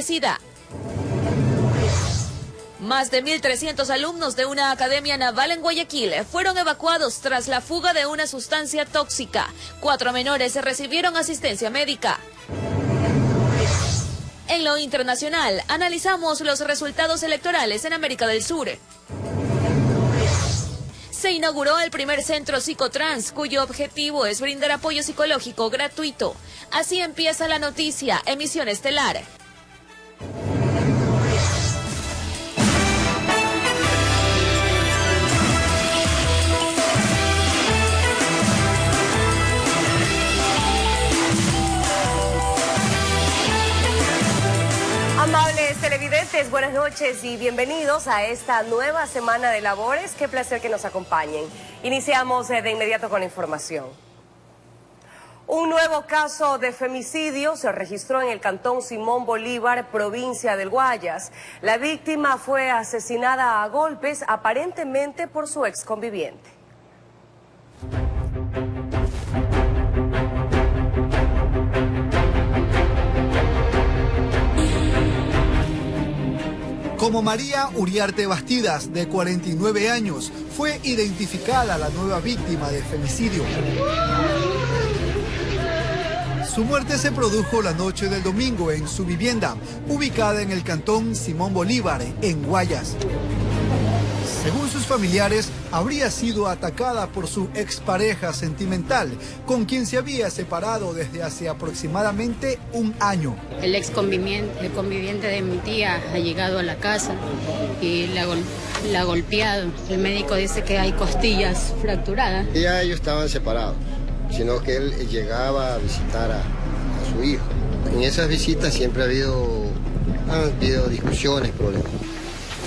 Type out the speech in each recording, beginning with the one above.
SIDA. Más de 1.300 alumnos de una academia naval en Guayaquil fueron evacuados tras la fuga de una sustancia tóxica. 4 menores recibieron asistencia médica. En lo internacional, analizamos los resultados electorales en América del Sur. Se inauguró el primer centro psicotrans, cuyo objetivo es brindar apoyo psicológico gratuito. Así empieza la noticia, emisión estelar. Amables televidentes, buenas noches y bienvenidos a esta nueva semana de labores. Qué placer que nos acompañen. Iniciamos de inmediato con la información. Un nuevo caso de femicidio se registró en el cantón Simón Bolívar, provincia del Guayas. La víctima fue asesinada a golpes, aparentemente por su ex conviviente. Como María Uriarte Bastidas, de 49 años, fue identificada la nueva víctima de femicidio. Su muerte se produjo la noche del domingo en su vivienda, ubicada en el cantón Simón Bolívar, en Guayas. Según sus familiares, habría sido atacada por su expareja sentimental, con quien se había separado desde hace aproximadamente un año. El conviviente de mi tía ha llegado a la casa y la ha golpeado. El médico dice que hay costillas fracturadas. Ya ellos estaban separados, sino que él llegaba a visitar a su hijo. En esas visitas siempre han habido discusiones, problemas.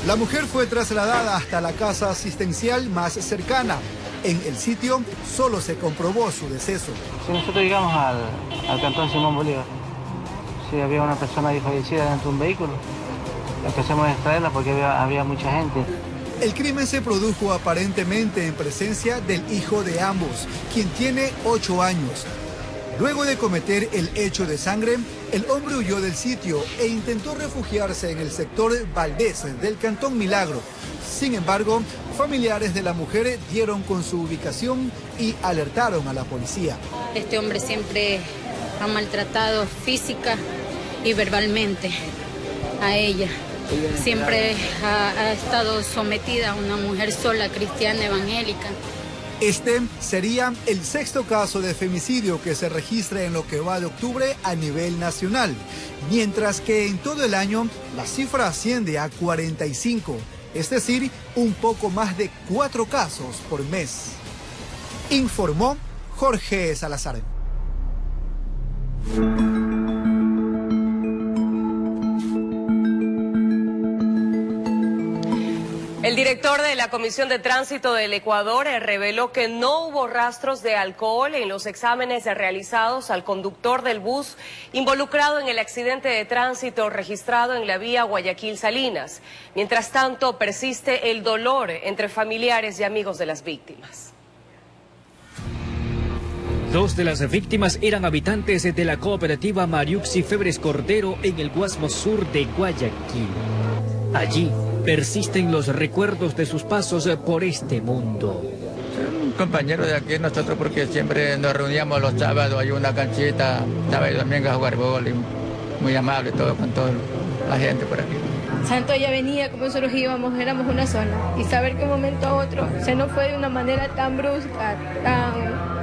La mujer fue trasladada hasta la casa asistencial más cercana. En el sitio solo se comprobó su deceso. Si nosotros llegamos al cantón Simón Bolívar, si había una persona fallecida dentro de un vehículo, empezamos a extraerla porque había mucha gente. El crimen se produjo aparentemente en presencia del hijo de ambos, quien tiene 8 años. Luego de cometer el hecho de sangre, el hombre huyó del sitio e intentó refugiarse en el sector Valdés del Cantón Milagro. Sin embargo, familiares de la mujer dieron con su ubicación y alertaron a la policía. Este hombre siempre ha maltratado física y verbalmente a ella. Siempre ha estado sometida a una mujer sola, cristiana, evangélica. Este sería el 6º caso de femicidio que se registra en lo que va de octubre a nivel nacional, mientras que en todo el año la cifra asciende a 45, es decir, un poco más de 4 casos por mes. Informó Jorge Salazar. El director de la Comisión de Tránsito del Ecuador reveló que no hubo rastros de alcohol en los exámenes realizados al conductor del bus involucrado en el accidente de tránsito registrado en la vía Guayaquil-Salinas. Mientras tanto, persiste el dolor entre familiares y amigos de las víctimas. 2 de las víctimas eran habitantes de la cooperativa Mariuxi Febres Cordero en el Guasmo Sur de Guayaquil. Allí persisten los recuerdos de sus pasos por este mundo. Un compañero de aquí nosotros porque siempre nos reuníamos los sábados, hay una canchita, sábado y domingo a jugar bol, y muy amable todo con toda la gente por aquí. Santo ya venía, como nosotros íbamos, éramos una sola. Y saber que un momento a otro se nos fue de una manera tan brusca,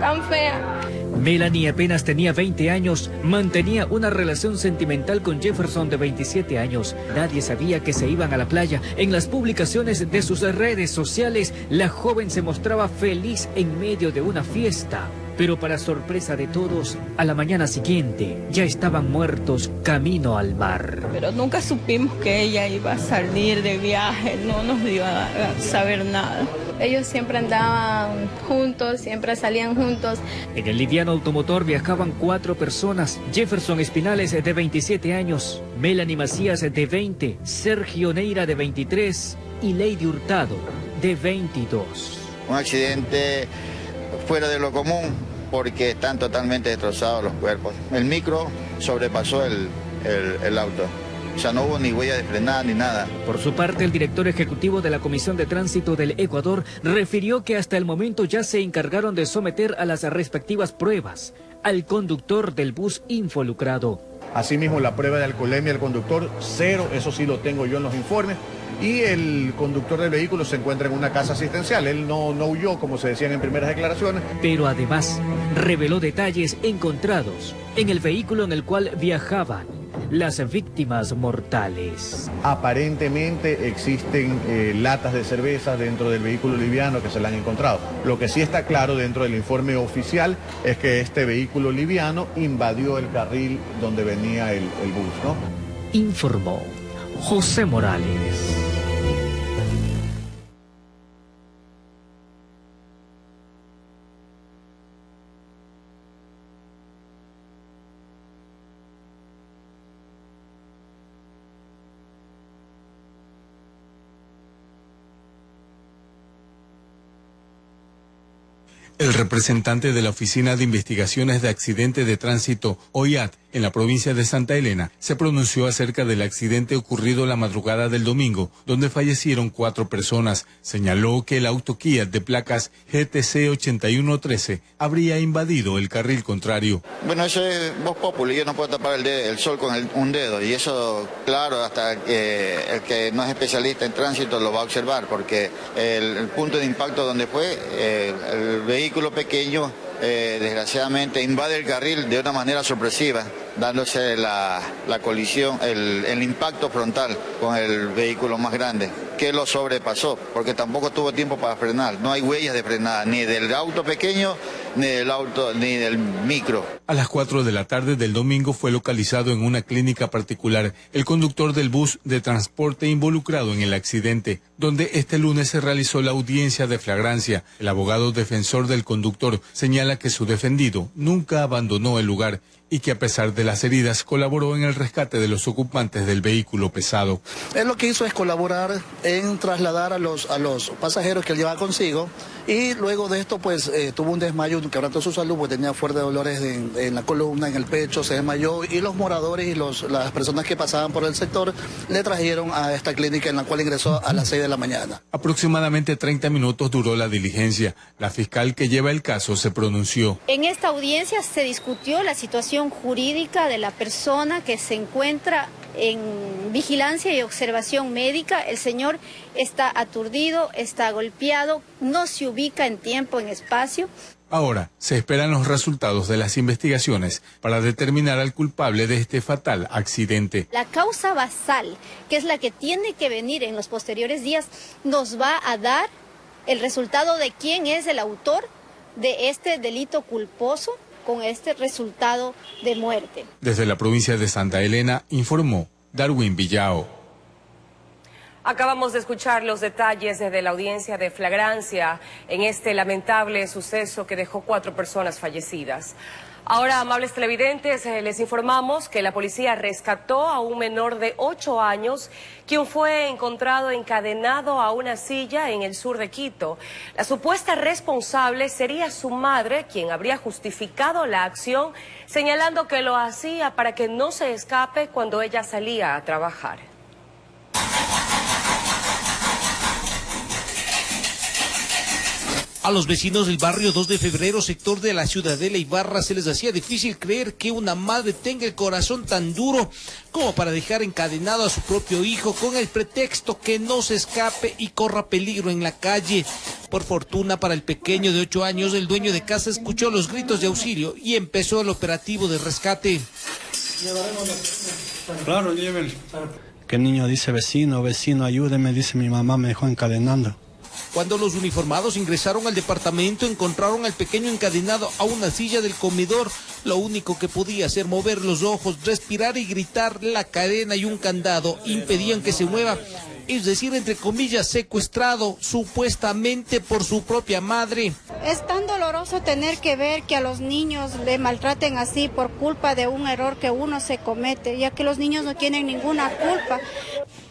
tan fea. Melanie apenas tenía 20 años, mantenía una relación sentimental con Jefferson de 27 años. Nadie sabía que se iban a la playa. En las publicaciones de sus redes sociales, la joven se mostraba feliz en medio de una fiesta. Pero para sorpresa de todos, a la mañana siguiente ya estaban muertos camino al mar. Pero nunca supimos que ella iba a salir de viaje, no nos iba a saber nada. Ellos siempre andaban juntos, siempre salían juntos. En el liviano automotor viajaban 4 personas. Jefferson Espinales, de 27 años, Melanie Macías, de 20, Sergio Neira, de 23 y Lady Hurtado, de 22. Un accidente fuera de lo común porque están totalmente destrozados los cuerpos. El micro sobrepasó el auto. O sea, no hubo ni huella de frenada ni nada. Por su parte, el director ejecutivo de la Comisión de Tránsito del Ecuador refirió que hasta el momento ya se encargaron de someter a las respectivas pruebas al conductor del bus involucrado. Asimismo, la prueba de alcoholemia del conductor, 0, eso sí lo tengo yo en los informes. Y el conductor del vehículo se encuentra en una casa asistencial. Él no huyó, como se decían en primeras declaraciones. Pero además, reveló detalles encontrados en el vehículo en el cual viajaban las víctimas mortales. Aparentemente existen latas de cerveza dentro del vehículo liviano que se le han encontrado. Lo que sí está claro dentro del informe oficial es que este vehículo liviano invadió el carril donde venía el bus, ¿no? Informó José Morales. El representante de la Oficina de Investigaciones de Accidentes de Tránsito, OIAT, en la provincia de Santa Elena, se pronunció acerca del accidente ocurrido la madrugada del domingo, donde fallecieron 4 personas. Señaló que el auto Kia de placas GTC 8113 habría invadido el carril contrario. Bueno, eso es voz populi, yo no puedo tapar el sol con un dedo, y eso, claro, hasta el que no es especialista en tránsito lo va a observar, porque el punto de impacto donde fue, el vehículo pequeño, desgraciadamente invade el carril de una manera sorpresiva, dándose la colisión, el impacto frontal con el vehículo más grande, que lo sobrepasó, porque tampoco tuvo tiempo para frenar. No hay huellas de frenada, ni del auto pequeño, ni del micro. A las 4 de la tarde del domingo fue localizado en una clínica particular el conductor del bus de transporte involucrado en el accidente, donde este lunes se realizó la audiencia de flagrancia. El abogado defensor del conductor señala que su defendido nunca abandonó el lugar y que a pesar de las heridas colaboró en el rescate de los ocupantes del vehículo pesado. Él lo que hizo es colaborar en trasladar a los pasajeros que él llevaba consigo, y luego de esto pues tuvo un desmayo, quebrantó su salud, pues tenía fuertes dolores en la columna, en el pecho, se desmayó, y los moradores y las personas que pasaban por el sector le trajeron a esta clínica, en la cual ingresó a las 6 de la mañana. Aproximadamente 30 minutos duró la diligencia. La fiscal que lleva el caso se pronunció. En esta audiencia se discutió la situación jurídica de la persona que se encuentra en vigilancia y observación médica. El señor está aturdido, está golpeado, no se ubica en tiempo, en espacio. Ahora se esperan los resultados de las investigaciones para determinar al culpable de este fatal accidente. La causa basal, que es la que tiene que venir en los posteriores días, nos va a dar el resultado de quién es el autor de este delito culposo con este resultado de muerte. Desde la provincia de Santa Elena informó Darwin Villao. Acabamos de escuchar los detalles desde la audiencia de flagrancia en este lamentable suceso que dejó 4 personas fallecidas. Ahora, amables televidentes, les informamos que la policía rescató a un menor de 8 años, quien fue encontrado encadenado a una silla en el sur de Quito. La supuesta responsable sería su madre, quien habría justificado la acción, señalando que lo hacía para que no se escape cuando ella salía a trabajar. A los vecinos del barrio 2 de febrero, sector de la Ciudadela Ibarra, se les hacía difícil creer que una madre tenga el corazón tan duro como para dejar encadenado a su propio hijo con el pretexto que no se escape y corra peligro en la calle. Por fortuna para el pequeño de 8 años, el dueño de casa escuchó los gritos de auxilio y empezó el operativo de rescate. Claro, llévenlo. Que el niño dice, vecino, ayúdeme, dice mi mamá, me dejó encadenando. Cuando los uniformados ingresaron al departamento, encontraron al pequeño encadenado a una silla del comedor. Lo único que podía hacer mover los ojos, respirar y gritar. La cadena y un candado impedían que se mueva, es decir, entre comillas, secuestrado, supuestamente por su propia madre. Es tan doloroso tener que ver que a los niños le maltraten así por culpa de un error que uno se comete, ya que los niños no tienen ninguna culpa.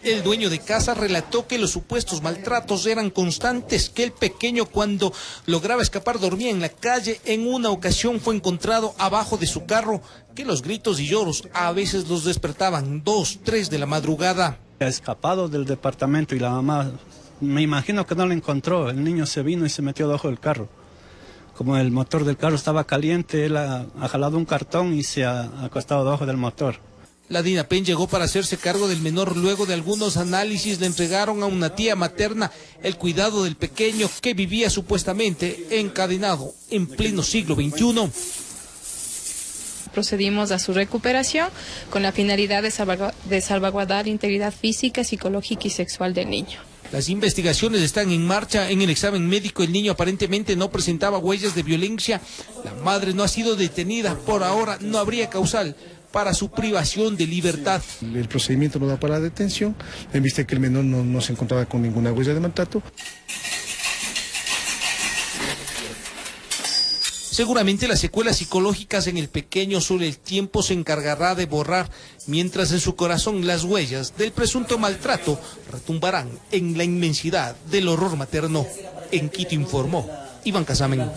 El dueño de casa relató que los supuestos maltratos eran constantes, que el pequeño cuando lograba escapar dormía en la calle. En una ocasión fue encontrado abajo de su carro, que los gritos y lloros a veces los despertaban 2, 3 de la madrugada. Ha escapado del departamento y la mamá, me imagino que no lo encontró. El niño se vino y se metió debajo del carro. Como el motor del carro estaba caliente, él ha jalado un cartón y se ha acostado debajo del motor. La DINAPEN llegó para hacerse cargo del menor. Luego de algunos análisis le entregaron a una tía materna el cuidado del pequeño que vivía supuestamente encadenado en pleno siglo XXI. Procedimos a su recuperación con la finalidad de salvaguardar la integridad física, psicológica y sexual del niño. Las investigaciones están en marcha. En el examen médico el niño aparentemente no presentaba huellas de violencia. La madre no ha sido detenida. Por ahora no habría causal para su privación de libertad. El procedimiento no da para la detención, en vista que el menor no se encontraba con ninguna huella de maltrato. Seguramente las secuelas psicológicas en el pequeño solo el tiempo se encargará de borrar, mientras en su corazón las huellas del presunto maltrato retumbarán en la inmensidad del horror materno. En Quito informó Iván Casamen.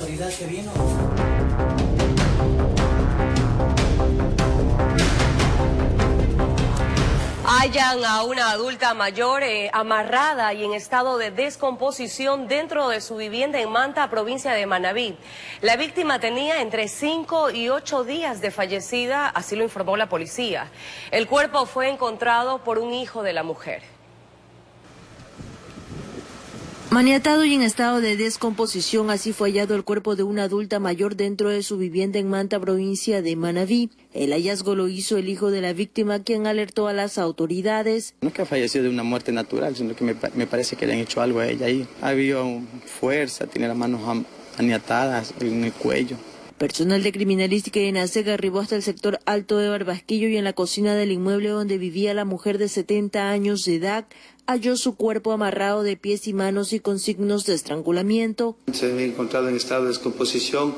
Hallan a una adulta mayor amarrada y en estado de descomposición dentro de su vivienda en Manta, provincia de Manabí. La víctima tenía entre 5 y 8 días de fallecida, así lo informó la policía. El cuerpo fue encontrado por un hijo de la mujer. Maniatado y en estado de descomposición, así fue hallado el cuerpo de una adulta mayor dentro de su vivienda en Manta, provincia de Manabí. El hallazgo lo hizo el hijo de la víctima, quien alertó a las autoridades. No es que ha fallecido de una muerte natural, sino que me parece que le han hecho algo a ella ahí. Ha habido fuerza, tiene las manos maniatadas en el cuello. Personal de criminalística de Enacega arribó hasta el sector alto de Barbasquillo y en la cocina del inmueble donde vivía la mujer de 70 años de edad halló su cuerpo amarrado de pies y manos y con signos de estrangulamiento. Se había encontrado en estado de descomposición,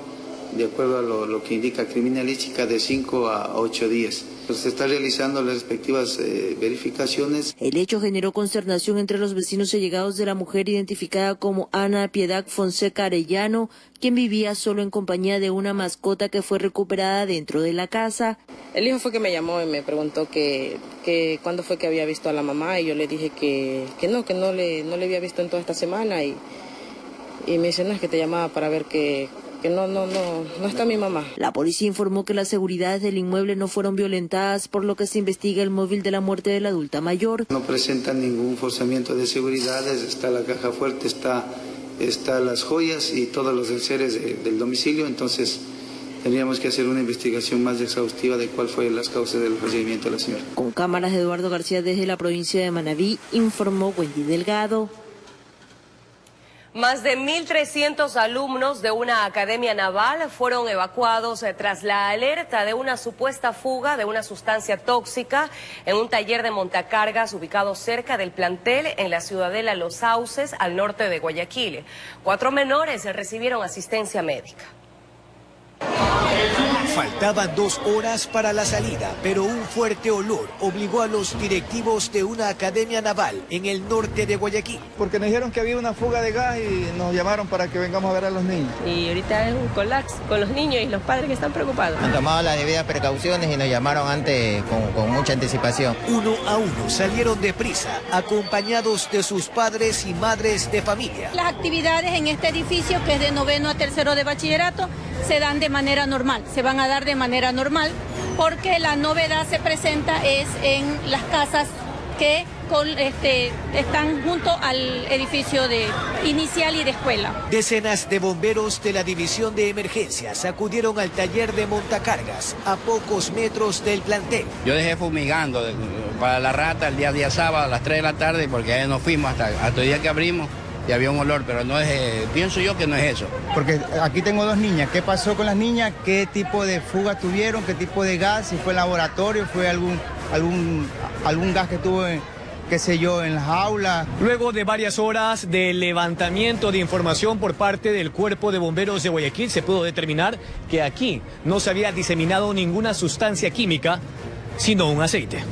de acuerdo a lo que indica criminalística, de 5 a 8 días. Se está realizando las respectivas verificaciones. El hecho generó consternación entre los vecinos allegados de la mujer identificada como Ana Piedad Fonseca Arellano, quien vivía solo en compañía de una mascota que fue recuperada dentro de la casa. El hijo fue que me llamó y me preguntó que cuándo fue que había visto a la mamá y yo le dije que no le había visto en toda esta semana y me dice, no, es que te llamaba para ver que no está mi mamá. La policía informó que las seguridades del inmueble no fueron violentadas, por lo que se investiga el móvil de la muerte de la adulta mayor. No presentan ningún forzamiento de seguridades, está la caja fuerte, está las joyas y todos los enseres del domicilio, entonces tendríamos que hacer una investigación más exhaustiva de cuál fue las causas del fallecimiento de la señora. Con cámaras de Eduardo García desde la provincia de Manabí, informó Wendy Delgado. Más de 1.300 alumnos de una academia naval fueron evacuados tras la alerta de una supuesta fuga de una sustancia tóxica en un taller de montacargas ubicado cerca del plantel en la ciudadela Los Sauces, al norte de Guayaquil. 4 menores recibieron asistencia médica. Faltaban 2 horas para la salida, pero un fuerte olor obligó a los directivos de una academia naval en el norte de Guayaquil. Porque nos dijeron que había una fuga de gas y nos llamaron para que vengamos a ver a los niños. Y ahorita es un colapso con los niños y los padres que están preocupados. Han tomado las debidas precauciones y nos llamaron antes con mucha anticipación. 1 a 1 salieron deprisa, acompañados de sus padres y madres de familia. Las actividades en este edificio, que es de 9º a 3º de bachillerato, se dan de manera normal, se van a dar de manera normal, porque la novedad se presenta es en las casas que están junto al edificio inicial y de escuela. Decenas de bomberos de la División de Emergencias acudieron al taller de montacargas a pocos metros del plantel. Yo dejé fumigando para la rata el día sábado a las 3 de la tarde porque nos fuimos hasta el día que abrimos. Y había un olor, pero no es, pienso yo que no es eso. Porque aquí tengo 2 niñas. ¿Qué pasó con las niñas? ¿Qué tipo de fuga tuvieron? ¿Qué tipo de gas? Si fue laboratorio, fue algún gas que tuvo, qué sé yo, en las aulas. Luego de varias horas de levantamiento de información por parte del Cuerpo de Bomberos de Guayaquil, se pudo determinar que aquí no se había diseminado ninguna sustancia química, sino un aceite.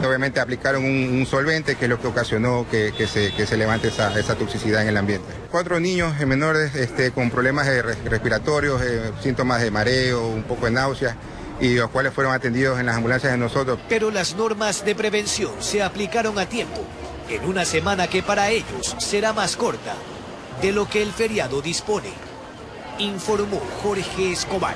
Obviamente aplicaron un solvente que es lo que ocasionó que se levante esa toxicidad en el ambiente. 4 niños menores con problemas respiratorios, síntomas de mareo, un poco de náusea, y los cuales fueron atendidos en las ambulancias de nosotros. Pero las normas de prevención se aplicaron a tiempo, en una semana que para ellos será más corta de lo que el feriado dispone, informó Jorge Escobar.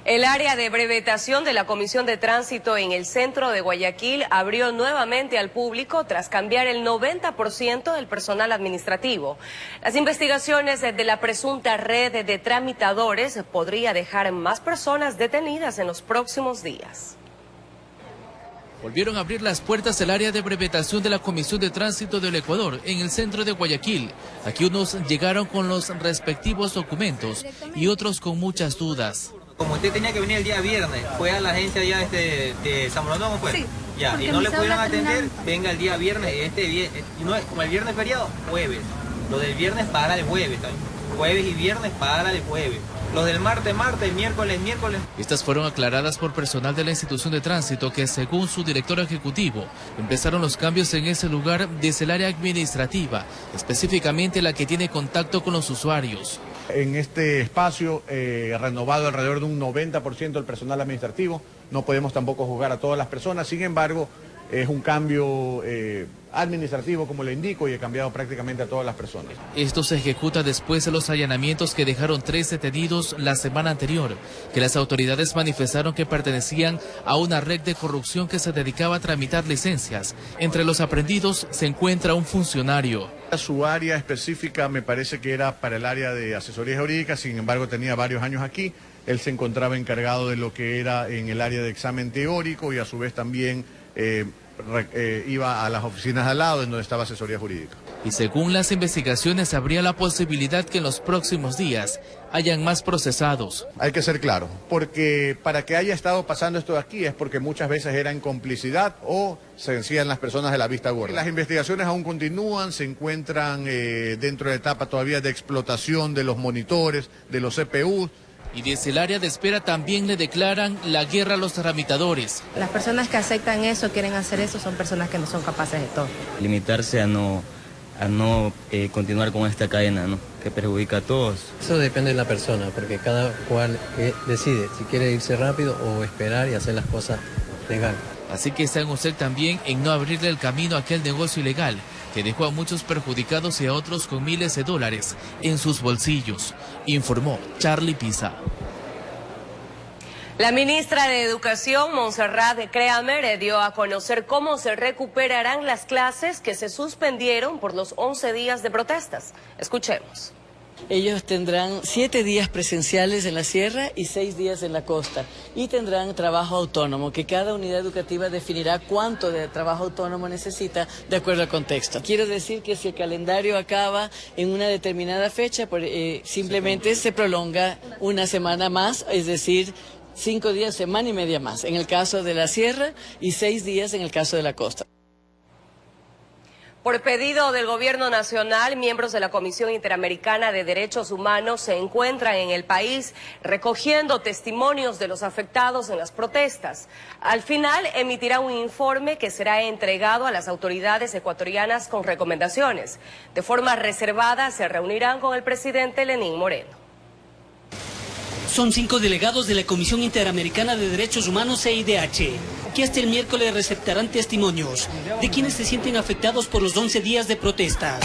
El área de brevetación de la Comisión de Tránsito en el centro de Guayaquil abrió nuevamente al público tras cambiar el 90% del personal administrativo. Las investigaciones de la presunta red de tramitadores podría dejar más personas detenidas en los próximos días. Volvieron a abrir las puertas del área de brevetación de la Comisión de Tránsito del Ecuador en el centro de Guayaquil. Aquí unos llegaron con los respectivos documentos y otros con muchas dudas. Como usted tenía que venir el día viernes, fue a la agencia ya de San Borondón, ¿fue? Sí. Ya, y no le pudieron atender, venga el día viernes, como el viernes feriado, jueves. Lo del viernes para el jueves también. Jueves y viernes para el jueves. Los del martes, miércoles. Estas fueron aclaradas por personal de la institución de tránsito que, según su director ejecutivo, empezaron los cambios en ese lugar desde el área administrativa, específicamente la que tiene contacto con los usuarios. En este espacio, renovado alrededor de un 90% del personal administrativo, no podemos tampoco juzgar a todas las personas, sin embargo, es un cambio administrativo, como le indico, y he cambiado prácticamente a todas las personas. Esto se ejecuta después de los allanamientos que dejaron 3 detenidos la semana anterior, que las autoridades manifestaron que pertenecían a una red de corrupción que se dedicaba a tramitar licencias. Entre los aprehendidos se encuentra un funcionario. Su área específica me parece que era para el área de asesoría jurídica, sin embargo tenía varios años aquí. Él se encontraba encargado de lo que era en el área de examen teórico y a su vez también iba a las oficinas al lado en donde estaba asesoría jurídica. Y según las investigaciones, habría la posibilidad que en los próximos días hayan más procesados. Hay que ser claro, porque para que haya estado pasando esto de aquí es porque muchas veces era en complicidad o se vencían las personas de la vista gorda. Las investigaciones aún continúan, se encuentran dentro de la etapa todavía de explotación de los monitores, de los CPUs. Y desde el área de espera también le declaran la guerra a los tramitadores. Las personas que aceptan eso, quieren hacer eso, son personas que no son capaces de todo. Limitarse a no continuar con esta cadena, ¿no?, que perjudica a todos. Eso depende de la persona, porque cada cual decide si quiere irse rápido o esperar y hacer las cosas legal. Así que está en usted también en no abrirle el camino a aquel negocio ilegal que dejó a muchos perjudicados y a otros con miles de dólares en sus bolsillos, informó Charlie Pisa. La ministra de Educación, Montserrat Creamer, dio a conocer cómo se recuperarán las clases que se suspendieron por los 11 días de protestas. Escuchemos. Ellos tendrán 7 días presenciales en la sierra y 6 días en la costa. Y tendrán trabajo autónomo, que cada unidad educativa definirá cuánto de trabajo autónomo necesita de acuerdo al contexto. Quiero decir que si el calendario acaba en una determinada fecha, simplemente se prolonga una semana más, es decir, 5 días, semana y media más, en el caso de la sierra, y 6 días en el caso de la costa. Por pedido del Gobierno Nacional, miembros de la Comisión Interamericana de Derechos Humanos se encuentran en el país recogiendo testimonios de los afectados en las protestas. Al final emitirá un informe que será entregado a las autoridades ecuatorianas con recomendaciones. De forma reservada se reunirán con el presidente Lenín Moreno. Son 5 delegados de la Comisión Interamericana de Derechos Humanos CIDH, que hasta el miércoles receptarán testimonios de quienes se sienten afectados por los 11 días de protestas.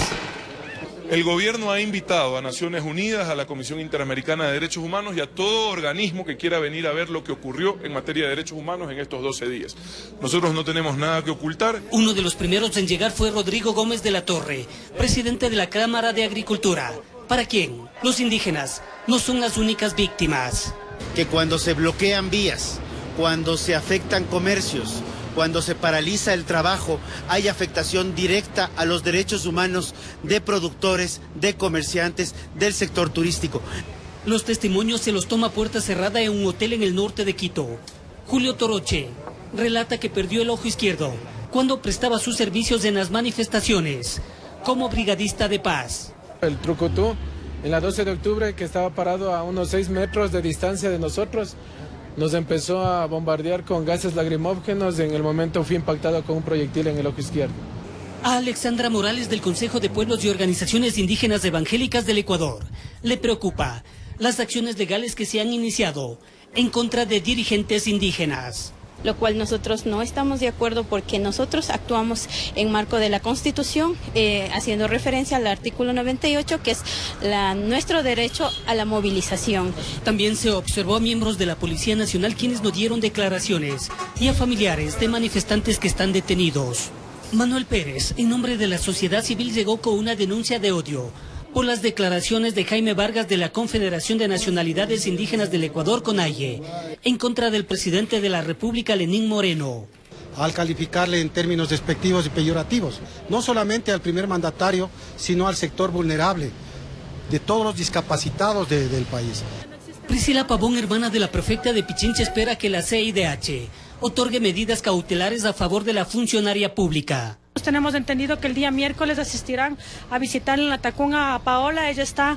El gobierno ha invitado a Naciones Unidas, a la Comisión Interamericana de Derechos Humanos y a todo organismo que quiera venir a ver lo que ocurrió en materia de derechos humanos en estos 12 días. Nosotros no tenemos nada que ocultar. Uno de los primeros en llegar fue Rodrigo Gómez de la Torre, presidente de la Cámara de Agricultura. ¿Para quién? Los indígenas no son las únicas víctimas. Que cuando se bloquean vías, cuando se afectan comercios, cuando se paraliza el trabajo, hay afectación directa a los derechos humanos de productores, de comerciantes, del sector turístico. Los testimonios se los toma a puerta cerrada en un hotel en el norte de Quito. Julio Toroche relata que perdió el ojo izquierdo cuando prestaba sus servicios en las manifestaciones como brigadista de paz. El Trucutú, en la 12 de octubre, que estaba parado a unos 6 metros de distancia de nosotros, nos empezó a bombardear con gases lacrimógenos. En el momento fui impactado con un proyectil en el ojo izquierdo. A Alexandra Morales del Consejo de Pueblos y Organizaciones Indígenas Evangélicas del Ecuador le preocupa las acciones legales que se han iniciado en contra de dirigentes indígenas. Lo cual nosotros no estamos de acuerdo porque nosotros actuamos en marco de la Constitución, haciendo referencia al artículo 98, que es nuestro derecho a la movilización. También se observó a miembros de la Policía Nacional quienes no dieron declaraciones y a familiares de manifestantes que están detenidos. Manuel Pérez, en nombre de la sociedad civil, llegó con una denuncia de odio por las declaraciones de Jaime Vargas de la Confederación de Nacionalidades Indígenas del Ecuador, CONAIE, en contra del presidente de la República, Lenín Moreno. Al calificarle en términos despectivos y peyorativos, no solamente al primer mandatario, sino al sector vulnerable de todos los discapacitados del país. Priscila Pavón, hermana de la prefecta de Pichincha, espera que la CIDH otorgue medidas cautelares a favor de la funcionaria pública. Tenemos entendido que el día miércoles asistirán a visitar en la Tacunga a Paola. Ella está,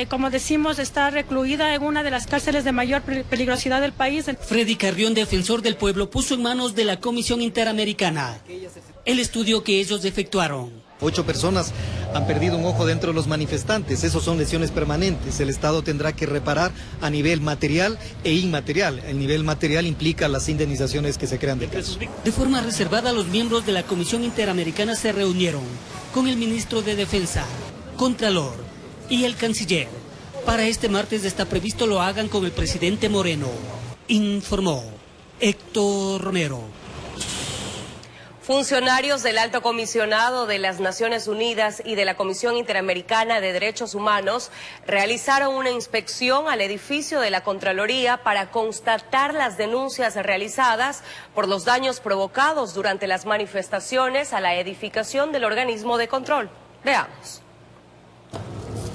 como decimos, está recluida en una de las cárceles de mayor peligrosidad del país. Freddy Carrión, defensor del pueblo, puso en manos de la Comisión Interamericana el estudio que ellos efectuaron. 8 personas han perdido un ojo dentro de los manifestantes. Esos son lesiones permanentes. El Estado tendrá que reparar a nivel material e inmaterial. El nivel material implica las indemnizaciones que se crean del caso. De forma reservada, los miembros de la Comisión Interamericana se reunieron con el ministro de Defensa, Contralor y el canciller. Para este martes está previsto lo hagan con el presidente Moreno, informó Héctor Romero. Funcionarios del Alto Comisionado de las Naciones Unidas y de la Comisión Interamericana de Derechos Humanos realizaron una inspección al edificio de la Contraloría para constatar las denuncias realizadas por los daños provocados durante las manifestaciones a la edificación del organismo de control. Veamos.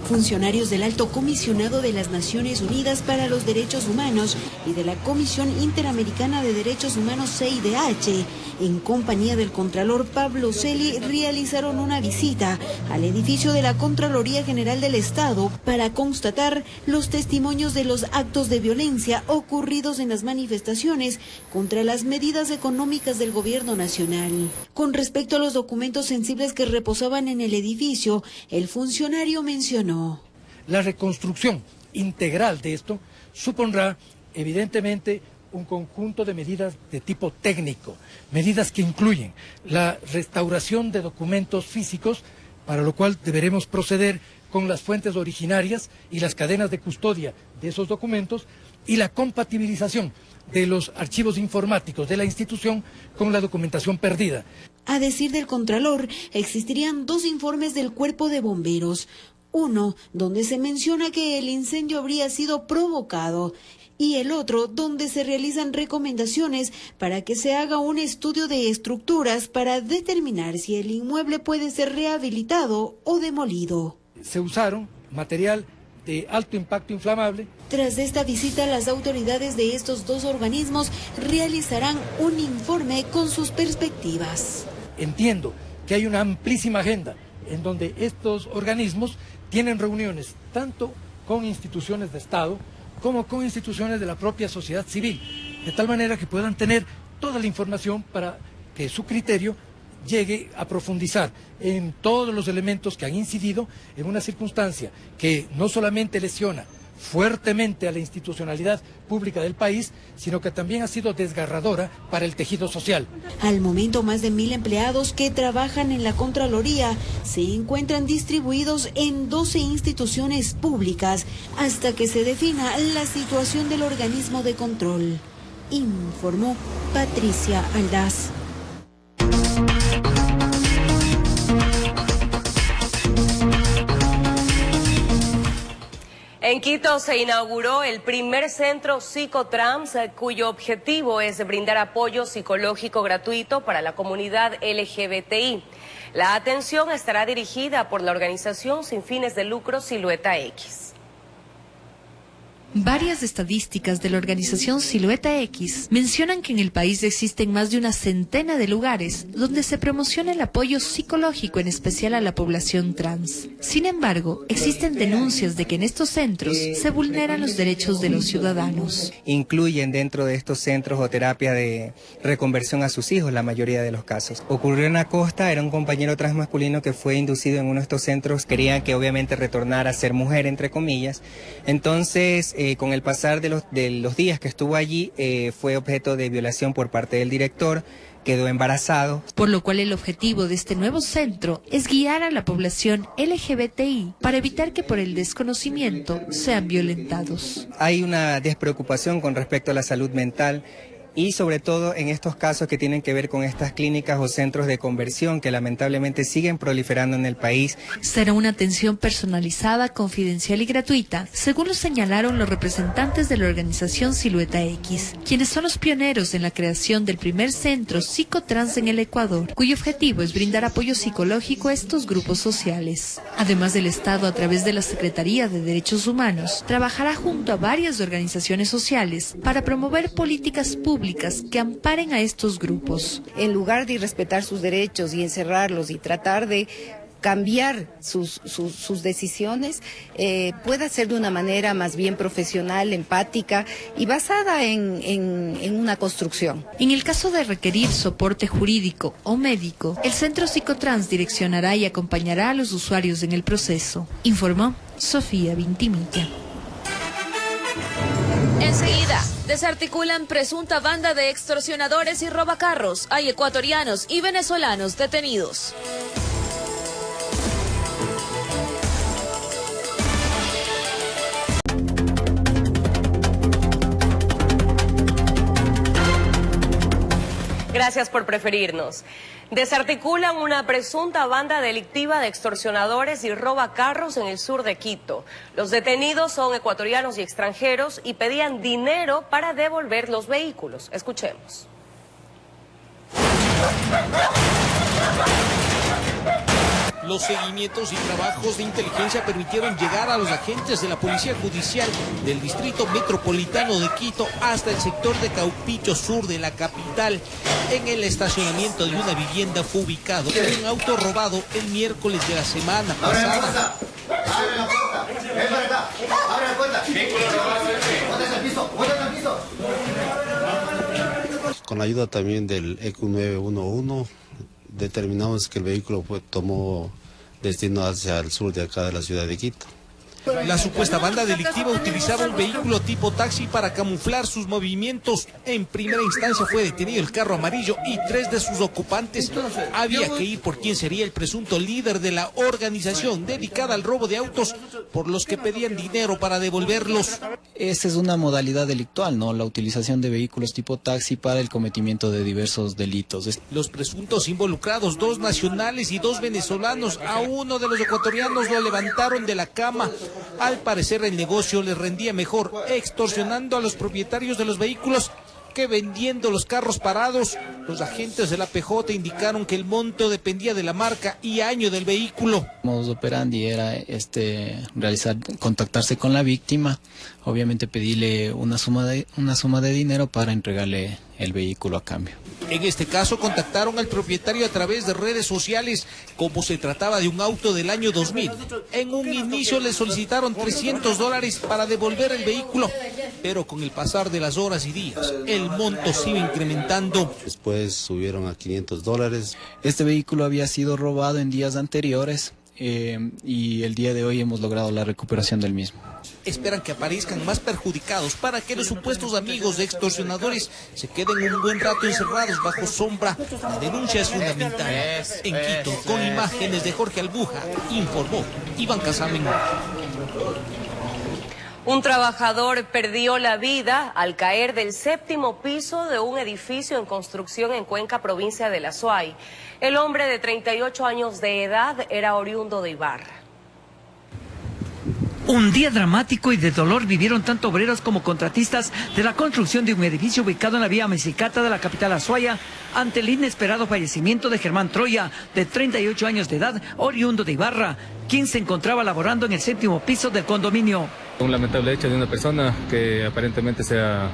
Funcionarios del Alto Comisionado de las Naciones Unidas para los Derechos Humanos y de la Comisión Interamericana de Derechos Humanos CIDH, en compañía del Contralor Pablo Celi, realizaron una visita al edificio de la Contraloría General del Estado para constatar los testimonios de los actos de violencia ocurridos en las manifestaciones contra las medidas económicas del Gobierno Nacional. Con respecto a los documentos sensibles que reposaban en el edificio, el funcionario mencionó: la reconstrucción integral de esto supondrá, evidentemente, un conjunto de medidas de tipo técnico, medidas que incluyen la restauración de documentos físicos, para lo cual deberemos proceder con las fuentes originarias y las cadenas de custodia de esos documentos, y la compatibilización de los archivos informáticos de la institución con la documentación perdida. A decir del Contralor, existirían 2 informes del Cuerpo de Bomberos. Uno, donde se menciona que el incendio habría sido provocado, y el otro, donde se realizan recomendaciones para que se haga un estudio de estructuras para determinar si el inmueble puede ser rehabilitado o demolido. Se usaron material de alto impacto inflamable. Tras esta visita, las autoridades de estos 2 organismos realizarán un informe con sus perspectivas. Entiendo que hay una amplísima agenda en donde estos organismos tienen reuniones tanto con instituciones de Estado como con instituciones de la propia sociedad civil, de tal manera que puedan tener toda la información para que su criterio llegue a profundizar en todos los elementos que han incidido en una circunstancia que no solamente lesiona fuertemente a la institucionalidad pública del país, sino que también ha sido desgarradora para el tejido social. Al momento, más de 1000 empleados que trabajan en la Contraloría se encuentran distribuidos en 12 instituciones públicas hasta que se defina la situación del organismo de control, informó Patricia Aldaz. En Quito se inauguró el primer centro Psicotrans, cuyo objetivo es brindar apoyo psicológico gratuito para la comunidad LGBTI. La atención estará dirigida por la organización sin fines de lucro Silueta X. Varias estadísticas de la organización Silueta X mencionan que en el país existen más de una centena de lugares donde se promociona el apoyo psicológico, en especial a la población trans. Sin embargo, existen denuncias de que en estos centros se vulneran los derechos de los ciudadanos. Incluyen dentro de estos centros o terapia de reconversión a sus hijos, la mayoría de los casos. Ocurrió en la costa, era un compañero transmasculino que fue inducido en uno de estos centros, querían que obviamente retornara a ser mujer, entre comillas. Entonces, con el pasar de los días que estuvo allí, fue objeto de violación por parte del director, quedó embarazado. Por lo cual el objetivo de este nuevo centro es guiar a la población LGBTI para evitar que por el desconocimiento sean violentados. Hay una despreocupación con respecto a la salud mental, y sobre todo en estos casos que tienen que ver con estas clínicas o centros de conversión que lamentablemente siguen proliferando en el país. Será una atención personalizada, confidencial y gratuita, según lo señalaron los representantes de la organización Silueta X, quienes son los pioneros en la creación del primer centro psicotrans en el Ecuador, cuyo objetivo es brindar apoyo psicológico a estos grupos sociales. Además, del Estado, a través de la Secretaría de Derechos Humanos, trabajará junto a varias organizaciones sociales para promover políticas públicas que amparen a estos grupos. En lugar de irrespetar sus derechos y encerrarlos y tratar de cambiar sus decisiones, pueda ser de una manera más bien profesional, empática y basada en una construcción. En el caso de requerir soporte jurídico o médico, el Centro Psicotrans direccionará y acompañará a los usuarios en el proceso, informó Sofía Vintimilla. Enseguida, desarticulan presunta banda de extorsionadores y robacarros. Hay ecuatorianos y venezolanos detenidos. Gracias por preferirnos. Desarticulan una presunta banda delictiva de extorsionadores y robacarros en el sur de Quito. Los detenidos son ecuatorianos y extranjeros y pedían dinero para devolver los vehículos. Escuchemos. Los seguimientos y trabajos de inteligencia permitieron llegar a los agentes de la Policía Judicial del Distrito Metropolitano de Quito hasta el sector de Caupicho Sur de la capital. En el estacionamiento de una vivienda fue ubicado un auto robado el miércoles de la semana pasada. ¡Abre la puerta! ¡Ven para acá! ¡Abre la puerta! ¡Bótate al piso! ¡Bótate al piso! Con la ayuda también del ECU 911, determinamos que el vehículo tomó destino hacia el sur de acá de la ciudad de Quito. La supuesta banda delictiva utilizaba un vehículo tipo taxi para camuflar sus movimientos. En primera instancia fue detenido el carro amarillo y 3 de sus ocupantes. Había que ir por quien sería el presunto líder de la organización dedicada al robo de autos, por los que pedían dinero para devolverlos. Esta es una modalidad delictual, ¿no? La utilización de vehículos tipo taxi para el cometimiento de diversos delitos. Los presuntos involucrados, 2 nacionales y 2 venezolanos, a uno de los ecuatorianos lo levantaron de la cama. Al parecer el negocio les rendía mejor extorsionando a los propietarios de los vehículos que vendiendo los carros parados. Los agentes de la PJ indicaron que el monto dependía de la marca y año del vehículo. El modus operandi era contactarse con la víctima, obviamente pedirle una suma de dinero para entregarle el vehículo a cambio. En este caso contactaron al propietario a través de redes sociales, como se trataba de un auto del año 2000. En un inicio le solicitaron $300 para devolver el vehículo, pero con el pasar de las horas y días, el monto se iba incrementando. Después subieron a $500. Este vehículo había sido robado en días anteriores y el día de hoy hemos logrado la recuperación del mismo. Esperan que aparezcan más perjudicados para que los supuestos amigos de extorsionadores se queden un buen rato encerrados bajo sombra. La denuncia es fundamental. En Quito, con imágenes de Jorge Albuja, informó Iván Casamen. Un trabajador perdió la vida al caer del 7º piso de un edificio en construcción en Cuenca, provincia de La Suay. El hombre de 38 años de edad era oriundo de Ibarra. Un día dramático y de dolor vivieron tanto obreros como contratistas de la construcción de un edificio ubicado en la vía Mesicata de la capital Azuaya ante el inesperado fallecimiento de Germán Troya, de 38 años de edad, oriundo de Ibarra, quien se encontraba laborando en el 7º piso del condominio. Un lamentable hecho de una persona que aparentemente se ha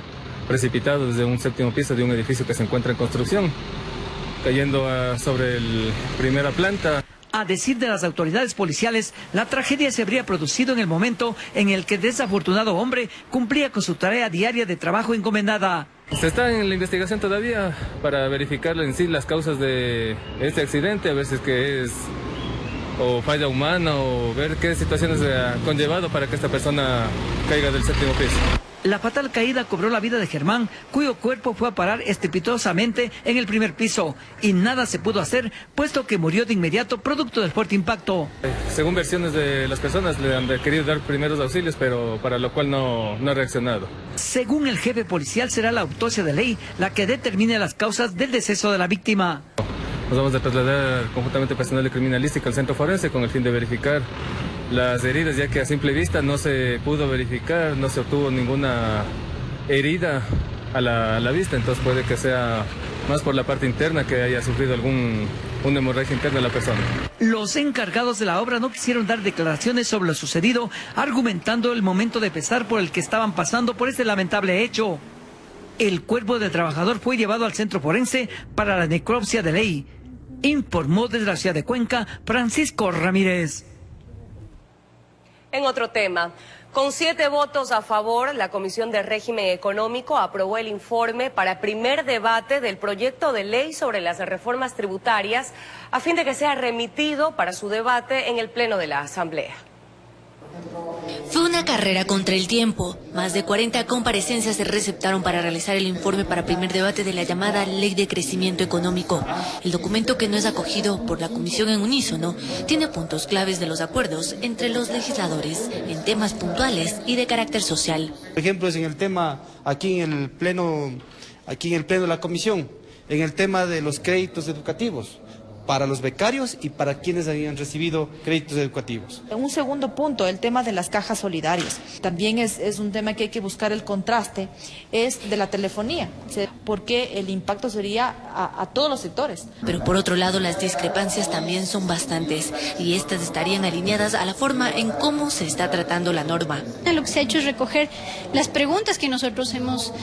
precipitado desde un 7º piso de un edificio que se encuentra en construcción, cayendo sobre la primera planta. A decir de las autoridades policiales, la tragedia se habría producido en el momento en el que el desafortunado hombre cumplía con su tarea diaria de trabajo encomendada. Se está en la investigación todavía para verificar en sí las causas de este accidente, a ver si es que es o falla humana o ver qué situaciones ha conllevado para que esta persona caiga del 7º piso. La fatal caída cobró la vida de Germán, cuyo cuerpo fue a parar estrepitosamente en el primer piso y nada se pudo hacer, puesto que murió de inmediato producto del fuerte impacto. Según versiones de las personas, le han querido dar primeros auxilios, pero para lo cual no ha reaccionado. Según el jefe policial, será la autopsia de ley la que determine las causas del deceso de la víctima. Nos vamos a trasladar conjuntamente personal de criminalística al centro forense con el fin de verificar las heridas, ya que a simple vista no se pudo verificar, no se obtuvo ninguna herida a la vista, entonces puede que sea más por la parte interna que haya sufrido una hemorragia interna de la persona. Los encargados de la obra no quisieron dar declaraciones sobre lo sucedido, argumentando el momento de pesar por el que estaban pasando por este lamentable hecho. El cuerpo del trabajador fue llevado al centro forense para la necropsia de ley, informó desde la ciudad de Cuenca Francisco Ramírez. En otro tema, con 7 votos a favor, la Comisión de Régimen Económico aprobó el informe para primer debate del proyecto de ley sobre las reformas tributarias a fin de que sea remitido para su debate en el Pleno de la Asamblea. Fue una carrera contra el tiempo. Más de 40 comparecencias se receptaron para realizar el informe para primer debate de la llamada Ley de Crecimiento Económico. El documento, que no es acogido por la Comisión en unísono, tiene puntos claves de los acuerdos entre los legisladores en temas puntuales y de carácter social. Por ejemplo, es en el tema, aquí en el pleno de la Comisión, en el tema de los créditos educativos, para los becarios y para quienes habían recibido créditos educativos. Un segundo punto, el tema de las cajas solidarias. También es un tema que hay que buscar el contraste, es de la telefonía, porque el impacto sería a todos los sectores. Pero por otro lado, las discrepancias también son bastantes y estas estarían alineadas a la forma en cómo se está tratando la norma. Lo que se ha hecho es recoger las preguntas que nosotros hemos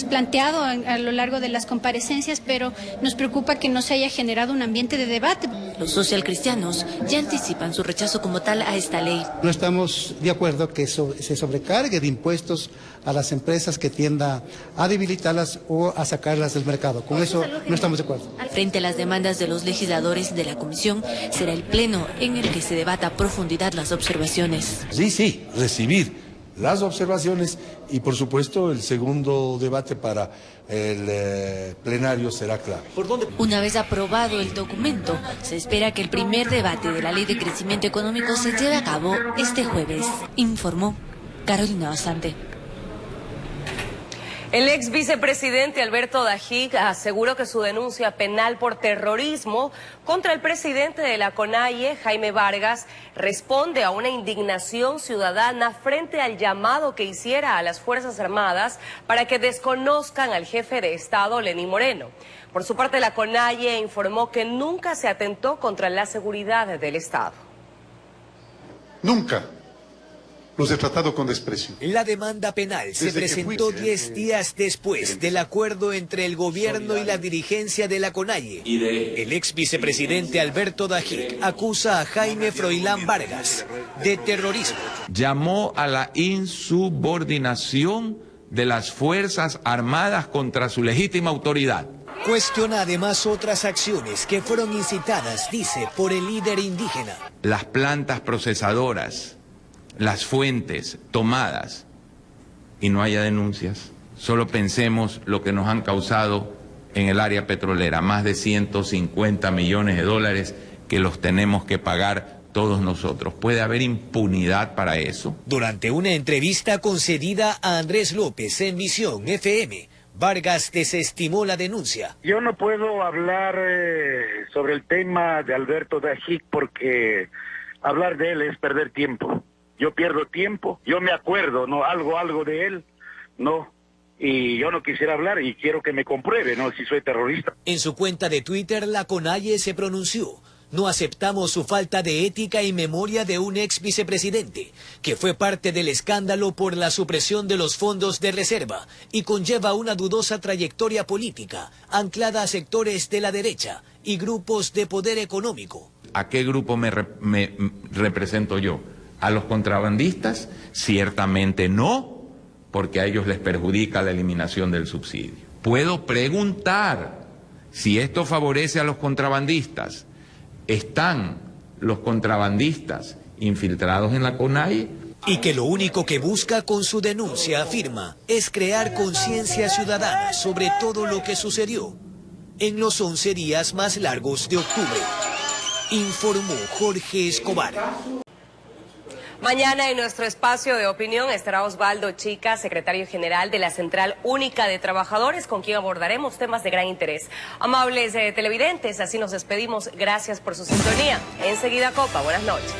planteado a lo largo de las comparecencias, pero nos preocupa que no se haya generado un ambiente de debate. Los socialcristianos ya anticipan su rechazo como tal a esta ley. No estamos de acuerdo que se sobrecargue de impuestos a las empresas que tienda a debilitarlas o a sacarlas del mercado. Con eso no estamos de acuerdo. Frente a las demandas de los legisladores de la comisión, será el pleno en el que se debata a profundidad las observaciones. Sí, recibir las observaciones y por supuesto el segundo debate para el plenario será clave. Una vez aprobado el documento, se espera que el primer debate de la Ley de Crecimiento Económico se lleve a cabo este jueves, informó Carolina Basante. El ex vicepresidente Alberto Dajic aseguró que su denuncia penal por terrorismo contra el presidente de la CONAIE, Jaime Vargas, responde a una indignación ciudadana frente al llamado que hiciera a las Fuerzas Armadas para que desconozcan al jefe de Estado, Lenín Moreno. Por su parte, la CONAIE informó que nunca se atentó contra la seguridad del Estado. Nunca los he tratado con desprecio. La demanda penal se presentó 10 días después del acuerdo entre el gobierno y la dirigencia de la CONAIE. El ex vicepresidente Alberto Dajic acusa a Jaime Froilán Vargas de terrorismo. Llamó a la insubordinación de las Fuerzas Armadas contra su legítima autoridad. Cuestiona además otras acciones que fueron incitadas, dice, por el líder indígena. Las plantas procesadoras, las fuentes tomadas y no haya denuncias. Solo pensemos lo que nos han causado en el área petrolera, más de 150 millones de dólares que los tenemos que pagar todos nosotros. ¿Puede haber impunidad para eso? Durante una entrevista concedida a Andrés López en Visión FM, Vargas desestimó la denuncia. Yo no puedo hablar sobre el tema de Alberto Dajic porque hablar de él es perder tiempo. Yo pierdo tiempo, yo me acuerdo, ¿no? Algo de él, ¿no? Y yo no quisiera hablar y quiero que me compruebe, ¿no? Si soy terrorista. En su cuenta de Twitter, la CONAIE se pronunció No aceptamos su falta de ética en memoria de un ex vicepresidente, que fue parte del escándalo por la supresión de los fondos de reserva y conlleva una dudosa trayectoria política, anclada a sectores de la derecha y grupos de poder económico. ¿A qué grupo me represento yo? ¿A los contrabandistas? Ciertamente no, porque a ellos les perjudica la eliminación del subsidio. Puedo preguntar si esto favorece a los contrabandistas. ¿Están los contrabandistas infiltrados en la CONAIE? Y que lo único que busca con su denuncia, afirma, es crear conciencia ciudadana sobre todo lo que sucedió en los 11 días más largos de octubre. Informó Jorge Escobar. Mañana en nuestro espacio de opinión estará Osvaldo Chica, secretario general de la Central Única de Trabajadores, con quien abordaremos temas de gran interés. Amables televidentes, así nos despedimos. Gracias por su sintonía. Enseguida Copa. Buenas noches.